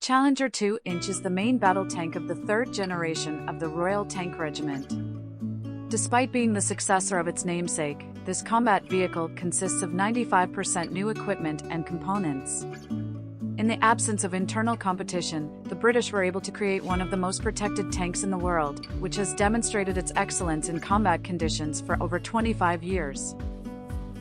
Challenger 2-inch is the main battle tank of the third generation of the Royal Tank Regiment. Despite being the successor of its namesake, this combat vehicle consists of 95% new equipment and components. In the absence of internal competition, the British were able to create one of the most protected tanks in the world, which has demonstrated its excellence in combat conditions for over 25 years.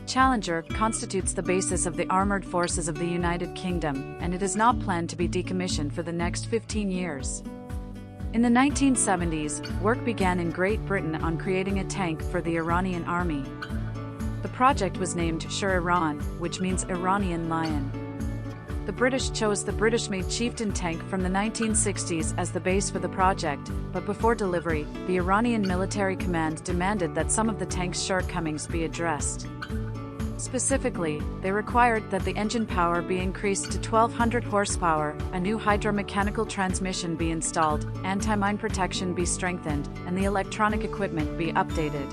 Challenger constitutes the basis of the armored forces of the United Kingdom, and it is not planned to be decommissioned for the next 15 years. In the 1970s, work began in Great Britain on creating a tank for the Iranian army. The project was named Shir-Iran, which means Iranian lion. The British chose the British-made Chieftain tank from the 1960s as the base for the project, but before delivery, the Iranian military command demanded that some of the tank's shortcomings be addressed. Specifically, they required that the engine power be increased to 1,200 horsepower, a new hydromechanical transmission be installed, anti-mine protection be strengthened, and the electronic equipment be updated.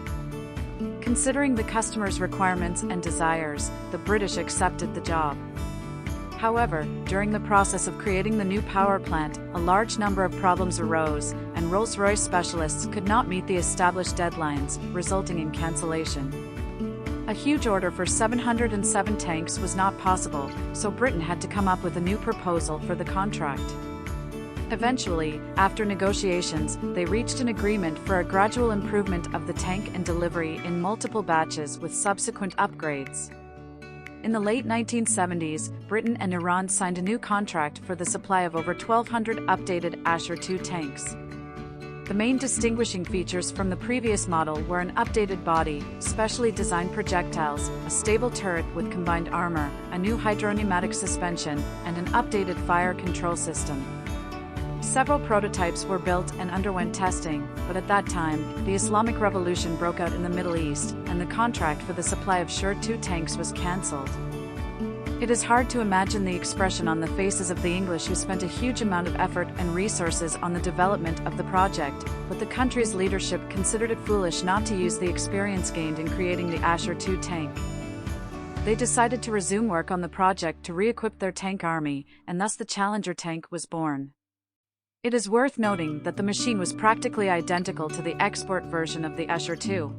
Considering the customer's requirements and desires, the British accepted the job. However, during the process of creating the new power plant, a large number of problems arose, and Rolls-Royce specialists could not meet the established deadlines, resulting in cancellation. A huge order for 707 tanks was not possible, so Britain had to come up with a new proposal for the contract. Eventually, after negotiations, they reached an agreement for a gradual improvement of the tank and delivery in multiple batches with subsequent upgrades. In the late 1970s, Britain and Iran signed a new contract for the supply of over 1,200 updated Ashur II tanks. The main distinguishing features from the previous model were an updated body, specially designed projectiles, a stable turret with combined armor, a new hydropneumatic suspension, and an updated fire control system. Several prototypes were built and underwent testing, but at that time, the Islamic Revolution broke out in the Middle East, and the contract for the supply of Shir II tanks was cancelled. It is hard to imagine the expression on the faces of the English who spent a huge amount of effort and resources on the development of the project, but the country's leadership considered it foolish not to use the experience gained in creating the Ashur II tank. They decided to resume work on the project to re-equip their tank army, and thus the Challenger tank was born. It is worth noting that the machine was practically identical to the export version of the Ashur II.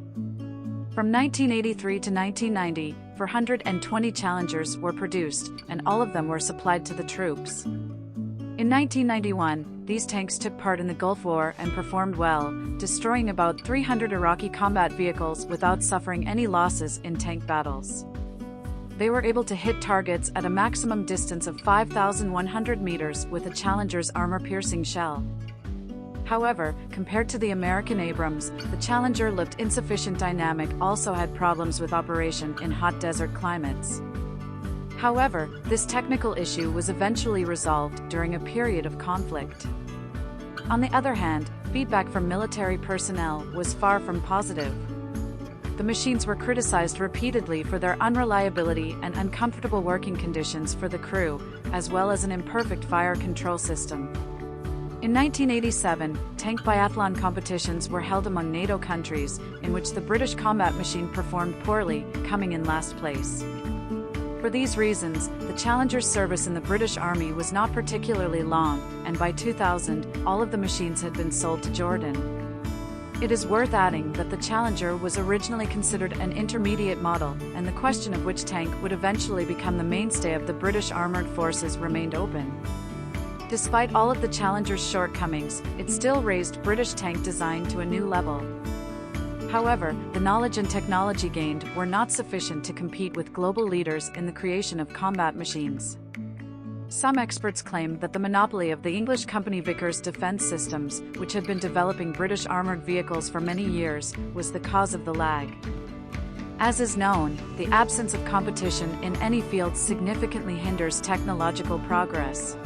From 1983 to 1990, 420 Challengers were produced, and all of them were supplied to the troops. In 1991, these tanks took part in the Gulf War and performed well, destroying about 300 Iraqi combat vehicles without suffering any losses in tank battles. They were able to hit targets at a maximum distance of 5,100 meters with a Challenger's armor-piercing shell. However, compared to the American Abrams, the Challenger looked insufficient. Dynamic also had problems with operation in hot desert climates. However, this technical issue was eventually resolved during a period of conflict. On the other hand, feedback from military personnel was far from positive. The machines were criticized repeatedly for their unreliability and uncomfortable working conditions for the crew, as well as an imperfect fire control system. In 1987, tank biathlon competitions were held among NATO countries, in which the British combat machine performed poorly, coming in last place. For these reasons, the Challenger's service in the British Army was not particularly long, and by 2000, all of the machines had been sold to Jordan. It is worth adding that the Challenger was originally considered an intermediate model, and the question of which tank would eventually become the mainstay of the British armoured forces remained open. Despite all of the Challenger's shortcomings, it still raised British tank design to a new level. However, the knowledge and technology gained were not sufficient to compete with global leaders in the creation of combat machines. Some experts claim that the monopoly of the English company Vickers Defence Systems, which had been developing British armoured vehicles for many years, was the cause of the lag. As is known, the absence of competition in any field significantly hinders technological progress.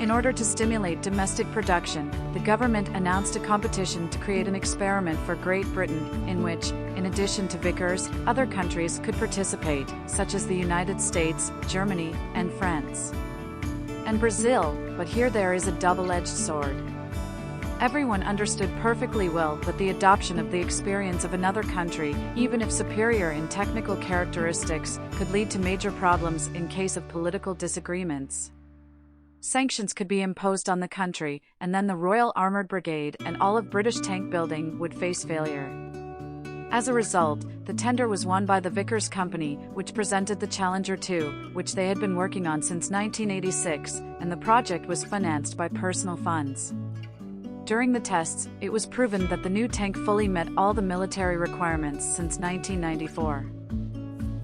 In order to stimulate domestic production, the government announced a competition to create an experiment for Great Britain, in which, in addition to Vickers, other countries could participate, such as the United States, Germany, and France. And Brazil, but here there is a double-edged sword. Everyone understood perfectly well that the adoption of the experience of another country, even if superior in technical characteristics, could lead to major problems in case of political disagreements. Sanctions could be imposed on the country, and then the Royal Armoured Brigade and all of British tank building would face failure. As a result, the tender was won by the Vickers Company, which presented the Challenger 2, which they had been working on since 1986, and the project was financed by personal funds. During the tests, it was proven that the new tank fully met all the military requirements since 1994.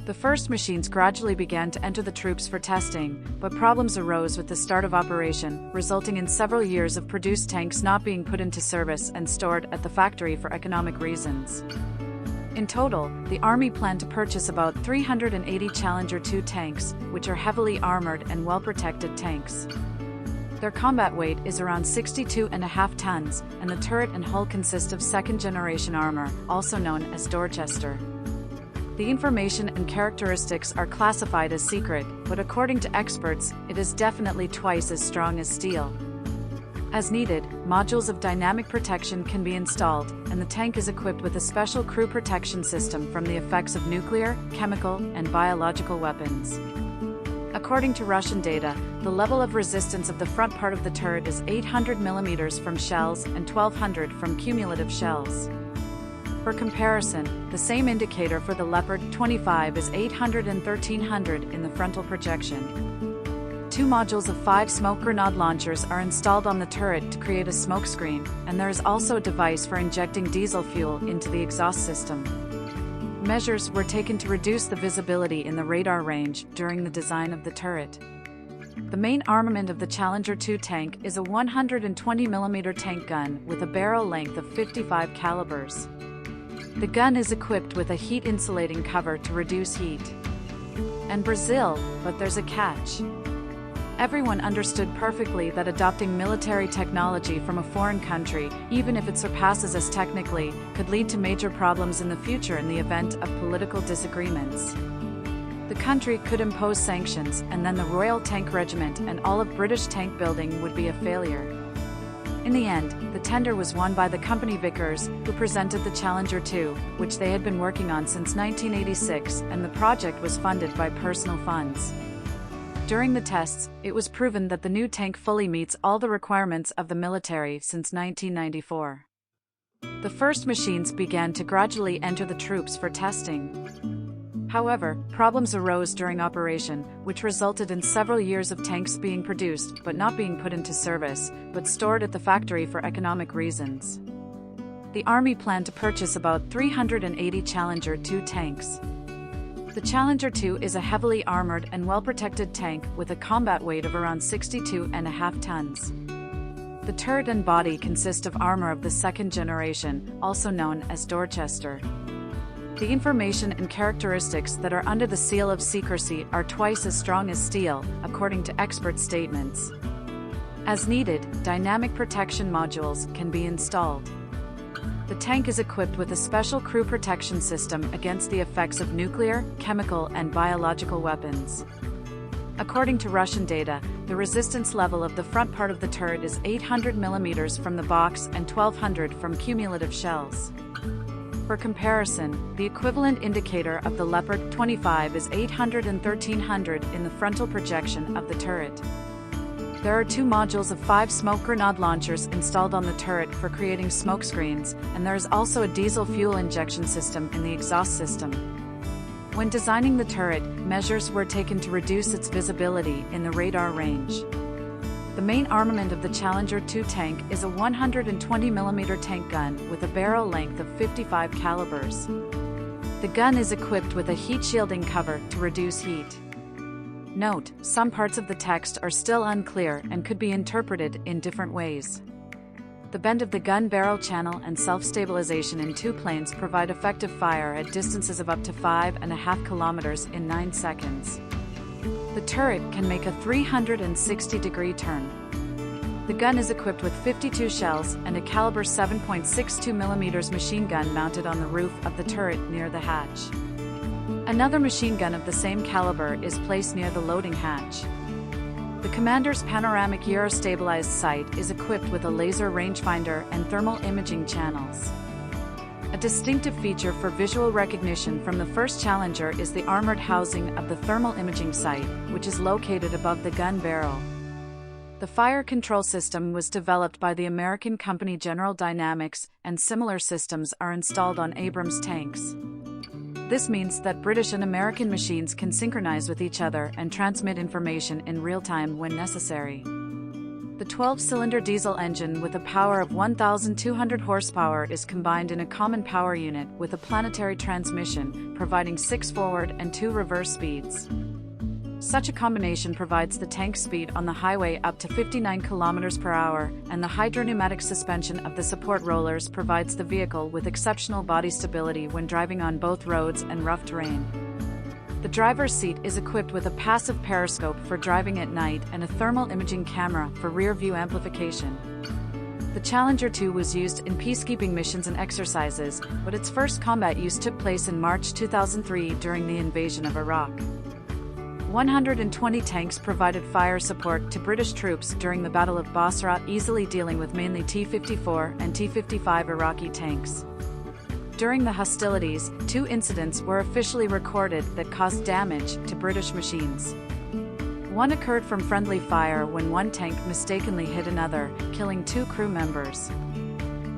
The first machines gradually began to enter the troops for testing, but problems arose with the start of operation, resulting in several years of produced tanks not being put into service and stored at the factory for economic reasons. In total, the Army planned to purchase about 380 Challenger 2 tanks, which are heavily armored and well-protected tanks. Their combat weight is around 62.5 tons, and the turret and hull consist of second-generation armor, also known as Dorchester. The information and characteristics are classified as secret, but according to experts, it is definitely twice as strong as steel. As needed, modules of dynamic protection can be installed, and the tank is equipped with a special crew protection system from the effects of nuclear, chemical, and biological weapons. According to Russian data, the level of resistance of the front part of the turret is 800 mm from shells and 1200 from cumulative shells. For comparison, the same indicator for the Leopard 25 is 800 and 1300 in the frontal projection. 2 modules of 5 smoke grenade launchers are installed on the turret to create a smoke screen, and there is also a device for injecting diesel fuel into the exhaust system. Measures were taken to reduce the visibility in the radar range during the design of the turret. The main armament of the Challenger 2 tank is a 120 mm tank gun with a barrel length of 55 calibers. The gun is equipped with a heat-insulating cover to reduce heat. And Brazil, but there's a catch. Everyone understood perfectly that adopting military technology from a foreign country, even if it surpasses us technically, could lead to major problems in the future in the event of political disagreements. The country could impose sanctions, and then the Royal Tank Regiment and all of British tank building would be a failure. In the end, the tender was won by the company Vickers, who presented the Challenger 2, which they had been working on since 1986, and the project was funded by personal funds. During the tests, it was proven that the new tank fully meets all the requirements of the military since 1994. The first machines began to gradually enter the troops for testing. However, problems arose during operation, which resulted in several years of tanks being produced but not being put into service, but stored at the factory for economic reasons. The Army planned to purchase about 380 Challenger 2 tanks. The Challenger 2 is a heavily armored and well-protected tank with a combat weight of around 62.5 tons. The turret and body consist of armor of the second generation, also known as Dorchester. The information and characteristics that are under the seal of secrecy are twice as strong as steel, according to expert statements. As needed, dynamic protection modules can be installed. The tank is equipped with a special crew protection system against the effects of nuclear, chemical, and biological weapons. According to Russian data, the resistance level of the front part of the turret is 800 mm from the box and 1200 from cumulative shells. For comparison, the equivalent indicator of the Leopard 25 is 800 and 1300 in the frontal projection of the turret. There are 2 modules of 5 smoke grenade launchers installed on the turret for creating smoke screens, and there is also a diesel fuel injection system in the exhaust system. When designing the turret, measures were taken to reduce its visibility in the radar range. The main armament of the Challenger 2 tank is a 120 mm tank gun with a barrel length of 55 calibers. The gun is equipped with a heat shielding cover to reduce heat. Note, some parts of the text are still unclear and could be interpreted in different ways. The bend of the gun barrel channel and self-stabilization in 2 planes provide effective fire at distances of up to 5.5 kilometers in 9 seconds. The turret can make a 360-degree turn. The gun is equipped with 52 shells and a caliber 7.62 mm machine gun mounted on the roof of the turret near the hatch. Another machine gun of the same caliber is placed near the loading hatch. The commander's panoramic Euro-stabilized sight is equipped with a laser rangefinder and thermal imaging channels. A distinctive feature for visual recognition from the first Challenger is the armored housing of the thermal imaging sight, which is located above the gun barrel. The fire control system was developed by the American company General Dynamics, and similar systems are installed on Abrams tanks. This means that British and American machines can synchronize with each other and transmit information in real time when necessary. The 12-cylinder diesel engine with a power of 1,200 horsepower is combined in a common power unit with a planetary transmission, providing 6 forward and 2 reverse speeds. Such a combination provides the tank speed on the highway up to 59 km per hour, and the hydropneumatic suspension of the support rollers provides the vehicle with exceptional body stability when driving on both roads and rough terrain. The driver's seat is equipped with a passive periscope for driving at night and a thermal imaging camera for rear-view amplification. The Challenger 2 was used in peacekeeping missions and exercises, but its first combat use took place in March 2003 during the invasion of Iraq. 120 tanks provided fire support to British troops during the Battle of Basra, easily dealing with mainly T-54 and T-55 Iraqi tanks. During the hostilities, 2 incidents were officially recorded that caused damage to British machines. One occurred from friendly fire when one tank mistakenly hit another, killing 2 crew members.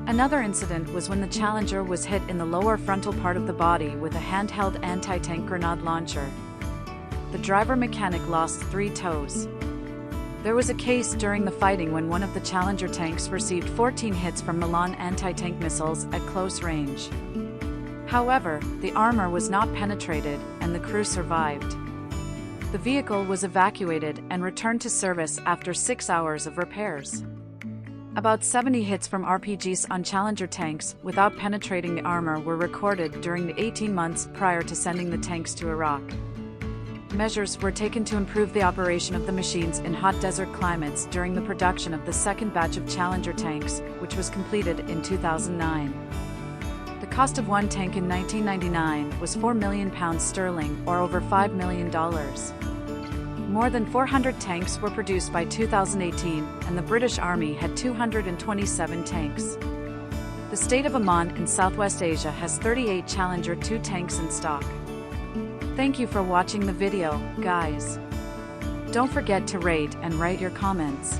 Another incident was when the Challenger was hit in the lower frontal part of the body with a handheld anti-tank grenade launcher. The driver-mechanic lost 3 toes. There was a case during the fighting when one of the Challenger tanks received 14 hits from Milan anti-tank missiles at close range. However, the armor was not penetrated, and the crew survived. The vehicle was evacuated and returned to service after 6 hours of repairs. About 70 hits from RPGs on Challenger tanks without penetrating the armor were recorded during the 18 months prior to sending the tanks to Iraq. Measures were taken to improve the operation of the machines in hot desert climates during the production of the second batch of Challenger tanks, which was completed in 2009. The cost of one tank in 1999 was £4 million or over $5 million. More than 400 tanks were produced by 2018, and the British Army had 227 tanks. The state of Oman in Southwest Asia has 38 Challenger 2 tanks in stock. Thank you for watching the video, guys. Don't forget to rate and write your comments.